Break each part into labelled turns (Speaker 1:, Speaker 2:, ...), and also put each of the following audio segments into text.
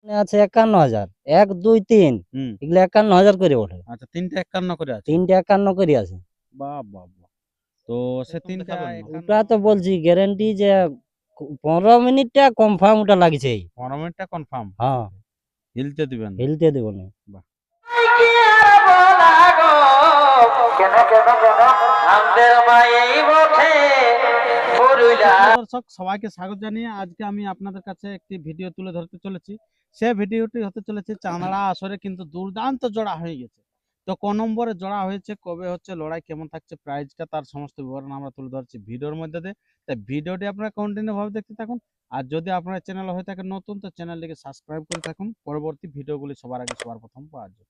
Speaker 1: আছে ৫১,০০০, ১, ২, ৩
Speaker 2: হুম।
Speaker 1: এগুলো ৫১,০০০ করে ওঠে।
Speaker 2: আচ্ছা ৩টা ৫১ করে আছে।
Speaker 1: ৩টে ৫১ করে আছে।
Speaker 2: বাহ! বাহ! বাহ! তো সে ৩টা
Speaker 1: ওটা তো বলছি গ্যারান্টি যে ১৫ মিনিটটা কনফার্ম ওটা লাগছেই।
Speaker 2: ১৫ মিনিটটা কনফার্ম।
Speaker 1: হ্যাঁ,
Speaker 2: হিলতে দিবেন না।
Speaker 1: হিলতে দেব না।
Speaker 2: বাহ! দর্শক সবাইকে স্বাগত জানিয়ে আজকে আমি আপনাদের কাছে একটি ভিডিও তুলে ধরতে চলেছি। সে ভিডিওটি হতে চলেছে চাঁদড়া আসরে কিন্তু দুর্দান্ত জোড়া হয়ে গেছে। তো ক নম্বরে জোড়া হয়েছে, কবে হচ্ছে, লড়াই কেমন থাকছে, প্রাইজটা তার সমস্ত বিবরণ আমরা তুলে ধরছি ভিডিওর মধ্যে দিয়ে। তাই ভিডিওটি আপনারা কন্টিনিউ ভাবে দেখতে থাকুন। আর যদি আপনার চ্যানেল হয়ে থাকে নতুন, তো চ্যানেলটিকে সাবস্ক্রাইব করে থাকুন পরবর্তী ভিডিওগুলি সবার আগে সবার প্রথম পাওয়ার জন্য।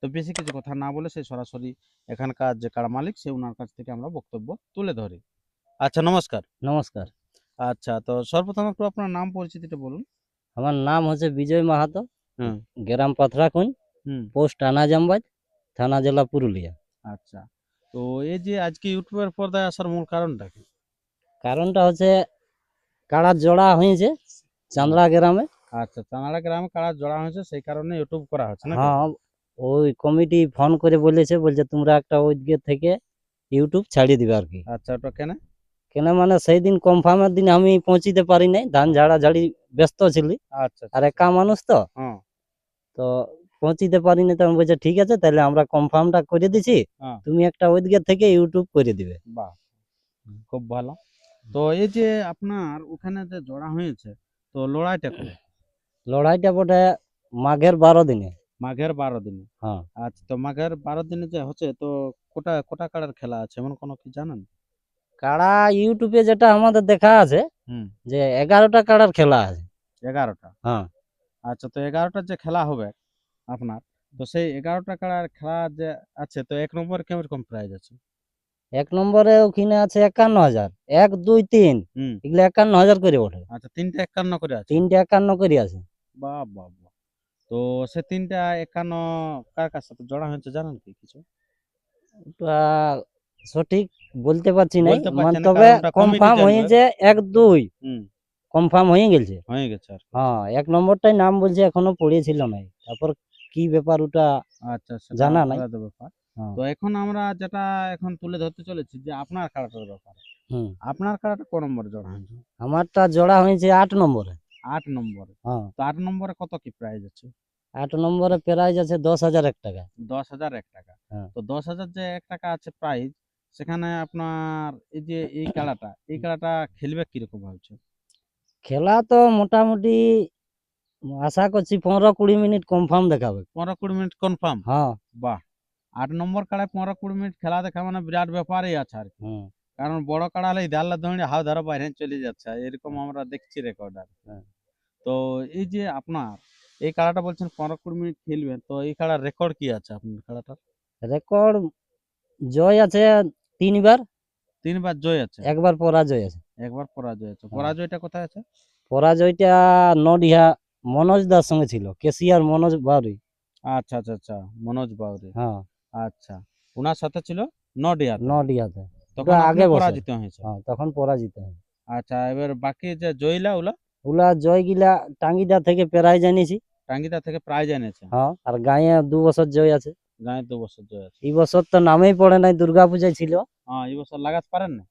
Speaker 2: তো বেশি কিছু কথা না বলে সেই সরাসরি এখানকার যে কাড়া মালিক সে ওনার কাছ থেকে আমরা বক্তব্য তুলে ধরি। আচ্ছা নমস্কার।
Speaker 1: নমস্কার।
Speaker 2: আচ্ছা, তো সর্বপ্রথম একটু আপনার নাম পরিচিতিটা বলুন।
Speaker 1: আমার নাম হচ্ছে বিজয় মাহাতো,
Speaker 2: হুম।
Speaker 1: গ্রাম পাথরাকুঞ্জ,
Speaker 2: হুম।
Speaker 1: পোস্ট আনাজামবাজ, থানা জেলা পুরুলিয়া।
Speaker 2: আচ্ছা, তো এই যে আজকে ইউটিউবের পর্দায় আসার মূল কারণটা কি?
Speaker 1: কারণটা হচ্ছে কাড়ার জোড়া হয়েছে চাঁদড়া গ্রামে।
Speaker 2: আচ্ছা, চাঁদড়া গ্রামে কাড়া জোড়া হয়েছে সেই কারণে ইউটিউব করা হচ্ছে নাকি?
Speaker 1: হ্যাঁ, ওই কমিটি ফোন করে বলছে তোমরা একটা ওইদিকে থেকে ইউটিউব ছাড়িয়ে দিবে আর কি।
Speaker 2: আচ্ছা, ওটা কেন?
Speaker 1: কেন মানে সেই দিন কনফার্মের দিন আমি পৌঁছিতে পারি নাই, ধান ঝাড়ি ব্যস্ত ছিলি।
Speaker 2: আচ্ছা
Speaker 1: আর
Speaker 2: আচ্ছা।
Speaker 1: একা মানুষ তো
Speaker 2: হ্যাঁ
Speaker 1: তো পৌঁছিতে পারিনি। তো আমি বলছি ঠিক আছে, তাহলে আমরা কনফার্মটা করে দিছি,
Speaker 2: হ্যাঁ।
Speaker 1: তুমি একটা ওইদিকে থেকে ইউটিউব করে দিবে।
Speaker 2: বাহ, খুব ভালো। তো এই যে আপনার ওখানে যে জোড়া হয়েছে, তো লড়াইটা কবে?
Speaker 1: লড়াইটা বটে মাঘের 12 দিনে।
Speaker 2: মাঘের 12 দিনে।
Speaker 1: হ্যাঁ,
Speaker 2: আচ্ছা, তো মাঘের 12 দিনে যে হচ্ছে, তো কোটা কোটা কাড়ার খেলা আছে এমন কোনো কি জানেন?
Speaker 1: কাড়া ইউটিউবে যেটা আমাদের দেখা আছে
Speaker 2: হুম।
Speaker 1: যে 11টা কাড়ার খেলা আছে।
Speaker 2: 11টা।
Speaker 1: হ্যাঁ,
Speaker 2: আচ্ছা, তো 11টার যে খেলা হবে আপনার, তো সেই 11টা কাড়ার খেলা যে আছে, তো ১ নম্বরে কিরকম প্রাইজ আছে?
Speaker 1: 1 নম্বরে ওখানে আছে ৫১,০০০, ১, ২, ৩
Speaker 2: হুম।
Speaker 1: এগুলো ৫১,০০০ করে ওঠে।
Speaker 2: আচ্ছা, 3টা 51 করে আছে।
Speaker 1: 3টে ৫১ করে আছে।
Speaker 2: বাহ! বাহ! বাহ! তো সে 3টা 51 কার কার সাথে জোড়া হয়েছে জানেন কি কিছু?
Speaker 1: ওটা সঠিক বলতে পারছি নাই,
Speaker 2: বলতে
Speaker 1: মানে
Speaker 2: পারছেন না
Speaker 1: তবে
Speaker 2: কারণ ওটা কমিটি
Speaker 1: কনফার্ম
Speaker 2: জানবে।
Speaker 1: হয়েছে ১, ২
Speaker 2: হুম,
Speaker 1: কনফার্ম হয়ে গেছে।
Speaker 2: হয়ে গেছে আর কি।
Speaker 1: হ্যাঁ, ১ নম্বরটাই নাম বলছে এখনো পড়েছিল নাই। তারপর কি ব্যাপার ওটা
Speaker 2: আচ্ছা, সেটা
Speaker 1: জানা নাই।
Speaker 2: আলাদা ব্যাপার।
Speaker 1: হ্যাঁ,
Speaker 2: তো এখন আমরা যেটা এখন তুলে ধরতে চলেছি যে আপনার খেলাটার ব্যাপারে।
Speaker 1: হুম।
Speaker 2: আপনার খেলাটা ক নম্বরে জোড়া হয়েছে?
Speaker 1: আমারটা জোড়া হয়েছে ৮ নম্বরে।
Speaker 2: 8 নম্বরে।
Speaker 1: হ্যাঁ,
Speaker 2: তো 8 নম্বরে কত কি প্রাইজ আছে?
Speaker 1: ৮ নম্বরে প্রাইজ আছে ১০,০০০ টাকা।
Speaker 2: ১০,০০০ টাকা।
Speaker 1: হ্যাঁ,
Speaker 2: তো ১০,০০০ যে টাকা আছে প্রাইজ, সেখানে আপনার এই যে এই খেলাটা খেলবে কিরকম ভাবছেন?
Speaker 1: খেলা তো মোটামুটি আশা করছি ১৫-২০ মিনিট কনফার্ম দেখাবে।
Speaker 2: ১৫-২০ মিনিট কনফার্ম?
Speaker 1: হ্যাঁ,
Speaker 2: বাহ! ৮ নম্বর কাড়ায় ১৫-২০ মিনিট খেলা দেখা মানে বিরাট ব্যাপারই আছে আরকি।
Speaker 1: হুম,
Speaker 2: কারণ বড় কাড়া হলে দাল্লা ধরে হাও ধারা বাইরে চলে যাচ্ছে। এরকম আমরা দেখছি রেকর্ড আর।
Speaker 1: হ্যাঁ।
Speaker 2: তো এই যে আপনার এই খেলাটা বলছেন ১৫-২০ মিনিট খেলবেন, তো এই খেলার রেকর্ড কি আছে আপনার খেলাটার?
Speaker 1: রেকর্ড জয় আছে ৩ বার,
Speaker 2: ৩ বার জয় আছে,
Speaker 1: ১ বার পরাজয় আছে।
Speaker 2: ১ বার পরাজয় আছে।
Speaker 1: হ্যাঁ।
Speaker 2: পরাজয়টা কোথায় আছে?
Speaker 1: পরাজয়টা নডিহা মনোজ দার সঙ্গে ছিল, কেসিয়ার মনোজ বাউরি।
Speaker 2: আচ্ছা, আচ্ছা, আচ্ছা। মনোজ বাউরি।
Speaker 1: হ্যাঁ,
Speaker 2: আচ্ছা। উনার সাথে ছিল নডিয়াতে।
Speaker 1: নডিহাতে। ওটা
Speaker 2: তখন আপনি
Speaker 1: আগে বছর।
Speaker 2: পরাজিত হয়েছেন।
Speaker 1: হ্যাঁ, তখন পরাজিত হয়।
Speaker 2: আচ্ছা, এবার বাকি যে জয়ীলা ওলা
Speaker 1: ওগুলা জয়গিলা টাঙ্গিদা থেকে প্রাইজ এনেছি।
Speaker 2: টাঙ্গিদা থেকে প্রাইজ এনেছেন।
Speaker 1: হ্যাঁ, আর গাঁয়ে ২ বছর জয় আছে।
Speaker 2: গায়ে ২ বছর জয় আছে।
Speaker 1: এই বছর তো নামেই পড়ে নাই, দুর্গা পূজায় ছিল।
Speaker 2: হ্যাঁ, এই বছর লাগাতে পারেন না?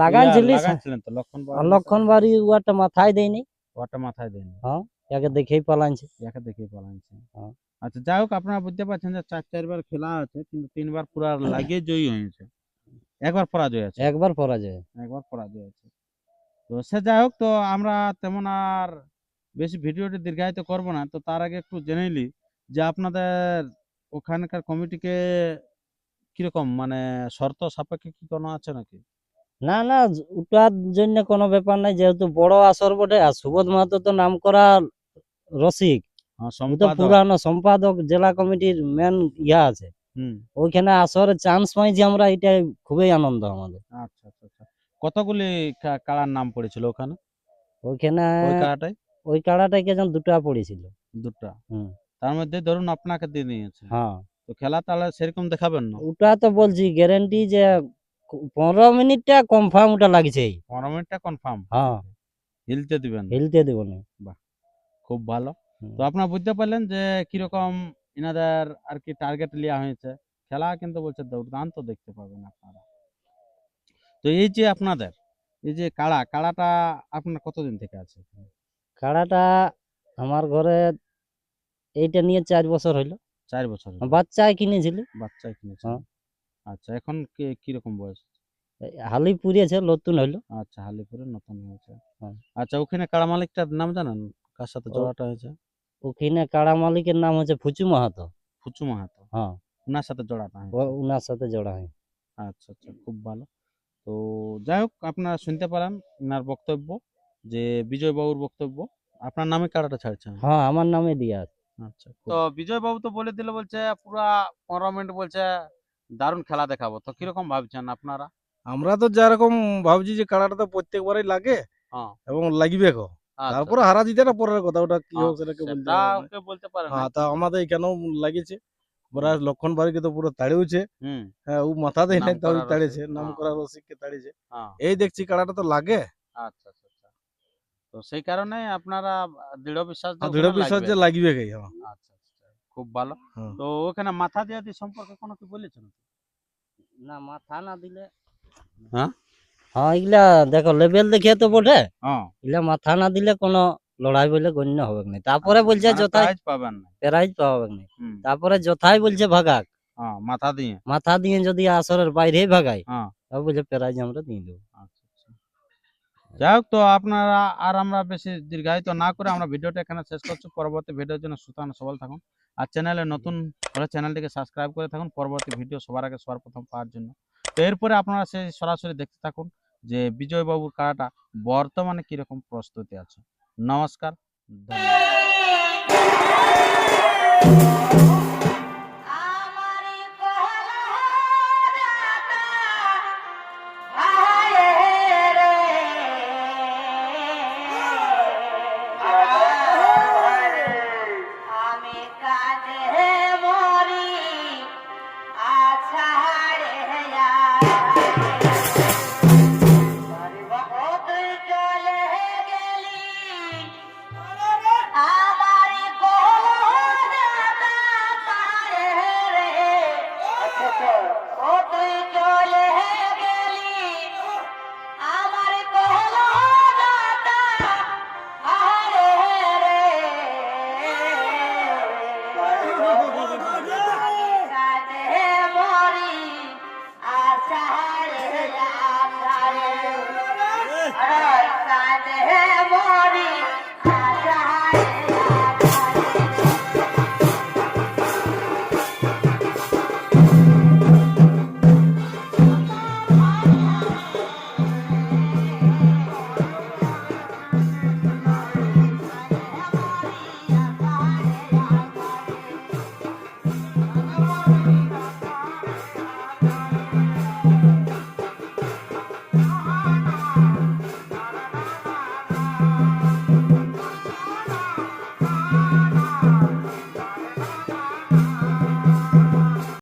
Speaker 1: লাগাইছিলি
Speaker 2: লাগাইছিলেন তো লক্ষণ বাউরি
Speaker 1: লক্ষণ বাড়ি ওটা মাথায় দেয়নি।
Speaker 2: ওটা মাথায় দেয়নি।
Speaker 1: হ্যাঁ, একে দেখেই পালাইছে।
Speaker 2: ইয়াকে দেখেই পালাইছে।
Speaker 1: হ্যাঁ,
Speaker 2: আচ্ছা, যাই হোক আপনারা বুঝতে পারছেন যে ৪ বার খেলা আছে কিন্তু ৩ বার পুরা লাগিয়ে জয়ী হয়েছে। ১ বার পরাজয় আছে।
Speaker 1: একবার পরাজয়।
Speaker 2: ১ বার পরাজয় আছে। তো সে যাই হোক, তো আমরা তেমন আর বেশি ভিডিওটি দীর্ঘায়িত করব না। তো তার আগে একটু জেনে নিই যে আপনাদের ওখানকার কমিটিকে কিরকম মানে শর্ত সাপেক্ষে কি কোনো আছে নাকি?
Speaker 1: না না, ওটার জন্য কোনো ব্যাপার নাই, যেহেতু বড় আসর বটে। আর সুবোধ মাহাতো তো নাম করা রসিক, ও তো
Speaker 2: সম্পাদক।
Speaker 1: পুরানো সম্পাদক, জেলা কমিটির মেন ইয়া আছে।
Speaker 2: হুম।
Speaker 1: ওইখানে আসরে চান্স পাইছি আমরা, এটাই খুবই আনন্দ আমাদের।
Speaker 2: আচ্ছা, আচ্ছা, আচ্ছা। কতগুলি কাড়ার নাম পড়েছিল ওখানে?
Speaker 1: ওইখানে
Speaker 2: ওই কাড়াটায়?
Speaker 1: ওই কাড়াটাই যেন 2টা পড়েছিল।
Speaker 2: ২ টা।
Speaker 1: হুম,
Speaker 2: তার মধ্যে ধরুন আপনাকে দিয়ে নিয়েছে।
Speaker 1: হ্যাঁ,
Speaker 2: তো খেলা তাহলে সেরকম দেখাবেন না?
Speaker 1: ওটা তো বলছি গ্যারেন্টি যে 15 মিনিটটা কনফার্ম ওটা লাগছেই।
Speaker 2: ১৫ মিনিটটা কনফার্ম?
Speaker 1: হ্যাঁ,
Speaker 2: হিলতে দিবেন না?
Speaker 1: হিলতে দেব না।
Speaker 2: বাহ! খুব ভালো।
Speaker 1: হুম।
Speaker 2: তো আপনারা বুঝতে পারলেন যে কিরকম এনাদের আর কি টার্গেট নেওয়া হয়েছে। খেলা কিন্তু বলছে দুর্দান্ত দেখতে পাবেন আপনারা। তো এই যে আপনাদের এই যে কাড়াটা আপনার কতদিন থেকে আছে এখানে?
Speaker 1: কাড়াটা আমার ঘরে এইটা নিয়ে 4 বছর হইলো।
Speaker 2: 4 বছর হলো।
Speaker 1: বাচ্চায় কিনেছিলি।
Speaker 2: বাচ্চাই কিনেছেন।
Speaker 1: হ্যাঁ।
Speaker 2: আচ্ছা, এখন কিরকম বয়স?
Speaker 1: হালি পুড়িয়েছে, নতুন হইলো।
Speaker 2: আচ্ছা, হালিপুরে নতুন হয়েছে।
Speaker 1: হ্যাঁ।
Speaker 2: আচ্ছা, ওখানে কাড়া মালিকটার নাম জানেন? কার সাথে
Speaker 1: ও-
Speaker 2: জোড়াটা হয়েছে?
Speaker 1: ওখানে কাড়া মালিকের নাম হচ্ছে ফুচু মাহাতো।
Speaker 2: ফুচু মাহাতো।
Speaker 1: হ্যাঁ,
Speaker 2: উনার সাথে জোড়াটা হয়েছে।
Speaker 1: উনার সাথে জোড়া হয়।
Speaker 2: আচ্ছা, আচ্ছা, খুব ভালো। তো যাই হোক, আপনারা শুনতে পারেন ওনার বক্তব্য, যে বিজয় বাবুর বক্তব্য। আপনার নামে কাড়াটা ছাড়ছেন?
Speaker 1: হ্যাঁ, আমার নামে দিয়া আছে।
Speaker 2: আচ্ছা, তো বিজয় বাবু তো বলে দিল, বলছে পুরা 15 মিনিট বলছে দারুণ খেলা দেখাবো। তো কিরকম ভাবছেন আপনারা?
Speaker 3: আমরা তো যেরকম ভাবছি যে কাড়াটা তো প্রত্যেকবারই লাগে
Speaker 2: হ্যাঁ।
Speaker 3: এবং লাগবে গো।
Speaker 2: আচ্ছা,
Speaker 3: তারপরে হারা জিতেটা পরের কথা, ওটা কি হোক সেটা কেউ বলতে
Speaker 2: সেটা
Speaker 3: পারবে না।
Speaker 2: কেউ বলতে পারে না।
Speaker 3: হ্যাঁ, তা আমাদের এখানেও লাগিয়েছে। ওরা লক্ষণ বাড়িকে তো পুরো তাড়িয়েছে।
Speaker 2: হুম।
Speaker 3: হ্যাঁ, ও মাথা দেয় নাই, তাও
Speaker 2: নামকরা
Speaker 3: তাড়িয়েছে,
Speaker 2: রসিক,
Speaker 3: নাম
Speaker 2: হ্যাঁ।
Speaker 3: করা রসিককে তাড়িয়েছে।
Speaker 2: হ্যাঁ।
Speaker 3: এই দেখছি কাড়াটা তো লাগে।
Speaker 2: আচ্ছা, আচ্ছা, আচ্ছা। তো সেই কারণে আপনারা দৃঢ় বিশ্বাস যে
Speaker 3: দৃঢ়
Speaker 2: ওখানে
Speaker 3: বিশ্বাস
Speaker 2: লাগবে।
Speaker 3: যে লাগবে গাই। হ্যাঁ।
Speaker 2: আচ্ছা, আচ্ছা, খুব ভালো।
Speaker 3: হ্যাঁ।
Speaker 2: তো ওখানে মাথা দিয়া সম্পর্কে কোনো কি বলেছেন?
Speaker 1: না, মাথা না দিলে।
Speaker 2: হ্যাঁ?
Speaker 1: হ্যাঁ, এগুলা দেখো লেভেল দেখিয়ে তো বটে।
Speaker 2: হ্যাঁ।
Speaker 1: এগুলা মাথা না দিলে কোনো লড়াই বলে গণ্য হবে না। তারপরে বলছে
Speaker 2: মানে
Speaker 1: যথাই
Speaker 2: প্রাইজ পাবেন না।
Speaker 1: প্রাইজ পাওয়া না।
Speaker 2: হুম।
Speaker 1: তারপরে যথাই বলছে ভাগাক।
Speaker 2: হ্যাঁ, মাথা দিয়ে।
Speaker 1: মাথা দিয়ে যদি আসরের বাইরেই ভাগাই,
Speaker 2: হ্যাঁ।
Speaker 1: তবে বলছে প্রাইজ আমরা দিয়ে দেবো।
Speaker 2: আচ্ছা, আচ্ছা। যাই হোক, তো আপনারা আর আমরা বেশি দীর্ঘায়িত না করে আমরা ভিডিওটা এখানে শেষ করছি। পরবর্তী ভিডিওর জন্য সুস্থ সবল থাকুন। আর চ্যানেলে নতুন হলে চ্যানেলটিকে সাবস্ক্রাইব করে থাকুন পরবর্তী ভিডিও সবার আগে সবার প্রথম পাওয়ার জন্য। তো এরপরে আপনারা সেই সরাসরি দেখতে থাকুন যে বিজয় বাবুর কাড়াটা বর্তমানে কিরকম প্রস্তুতি আছে। নমস্কার, ধন্যবাদ।